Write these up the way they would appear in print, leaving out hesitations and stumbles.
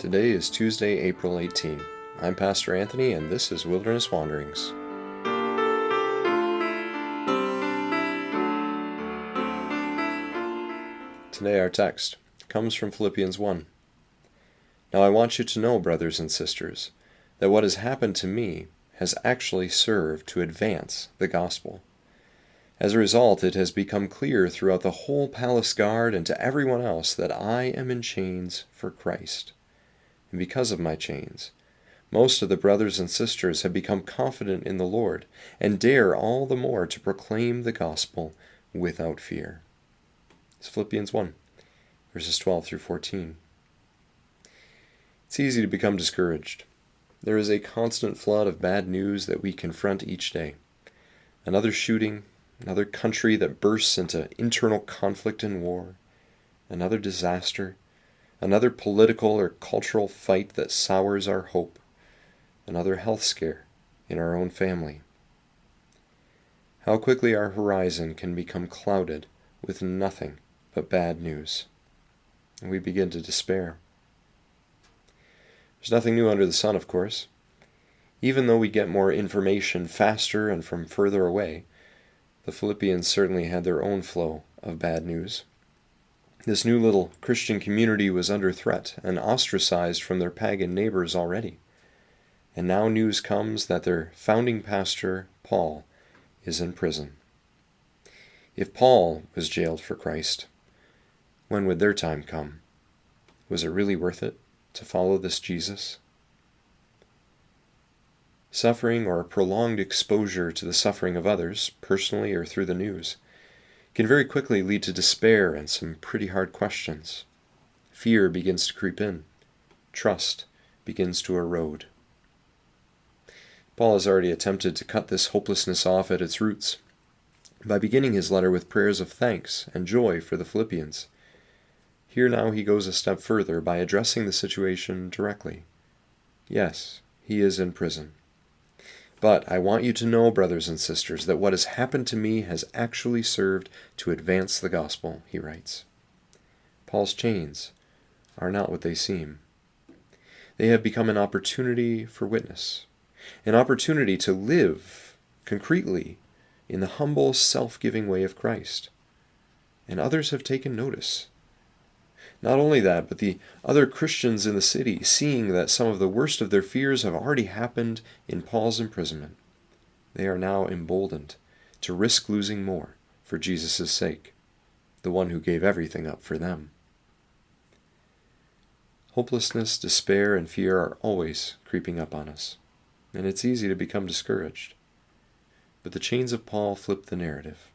Today is Tuesday, April 18. I'm Pastor Anthony, and this is Wilderness Wanderings. Today our text comes from Philippians 1. Now I want you to know, brothers and sisters, that what has happened to me has actually served to advance the gospel. As a result, it has become clear throughout the whole palace guard and to everyone else that I am in chains for Christ. And because of my chains, most of the brothers and sisters have become confident in the Lord and dare all the more to proclaim the gospel without fear. It's Philippians 1, verses 12 through 14. It's easy to become discouraged. There is a constant flood of bad news that we confront each day. Another shooting, another country that bursts into internal conflict and war, another disaster, another political or cultural fight that sours our hope, another health scare in our own family. How quickly our horizon can become clouded with nothing but bad news, and we begin to despair. There's nothing new under the sun, of course. Even though we get more information faster and from further away, the Philippians certainly had their own flow of bad news. This new little Christian community was under threat and ostracized from their pagan neighbours already. And now news comes that their founding pastor, Paul, is in prison. If Paul was jailed for Christ, when would their time come? Was it really worth it to follow this Jesus? Suffering or prolonged exposure to the suffering of others, personally or through the news, can very quickly lead to despair and some pretty hard questions. Fear begins to creep in. Trust begins to erode. Paul has already attempted to cut this hopelessness off at its roots by beginning his letter with prayers of thanks and joy for the Philippians. Here now he goes a step further by addressing the situation directly. Yes, he is in prison. But I want you to know, brothers and sisters, that what has happened to me has actually served to advance the gospel, he writes. Paul's chains are not what they seem. They have become an opportunity for witness, an opportunity to live concretely in the humble, self-giving way of Christ. And others have taken notice. Not only that, but the other Christians in the city, seeing that some of the worst of their fears have already happened in Paul's imprisonment, they are now emboldened to risk losing more for Jesus' sake, the one who gave everything up for them. Hopelessness, despair, and fear are always creeping up on us, and it's easy to become discouraged. But the chains of Paul flip the narrative.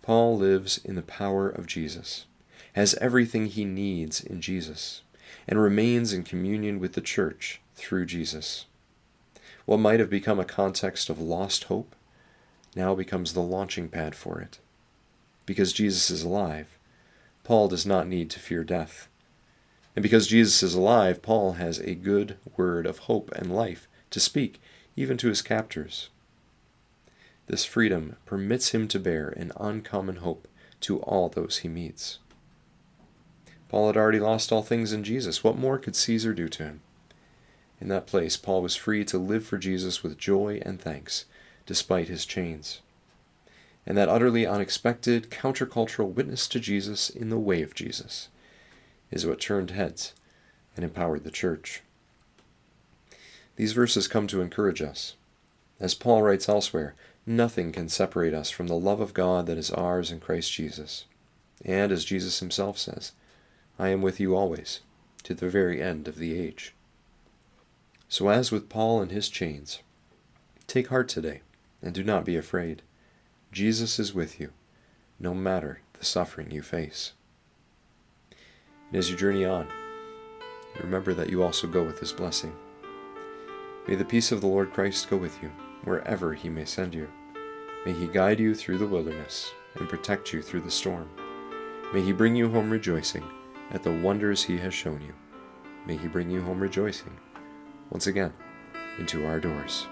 Paul lives in the power of Jesus, has everything he needs in Jesus, and remains in communion with the church through Jesus. What might have become a context of lost hope now becomes the launching pad for it. Because Jesus is alive, Paul does not need to fear death. And because Jesus is alive, Paul has a good word of hope and life to speak, even to his captors. This freedom permits him to bear an uncommon hope to all those he meets. Paul had already lost all things in Jesus. What more could Caesar do to him? In that place, Paul was free to live for Jesus with joy and thanks, despite his chains. And that utterly unexpected, countercultural witness to Jesus in the way of Jesus is what turned heads and empowered the church. These verses come to encourage us. As Paul writes elsewhere, nothing can separate us from the love of God that is ours in Christ Jesus. And as Jesus himself says, I am with you always, to the very end of the age. So as with Paul and his chains, take heart today, and do not be afraid. Jesus is with you, no matter the suffering you face. And as you journey on, remember that you also go with his blessing. May the peace of the Lord Christ go with you, wherever he may send you. May he guide you through the wilderness, and protect you through the storm. May he bring you home rejoicing at the wonders he has shown you. May he bring you home rejoicing once again into our doors.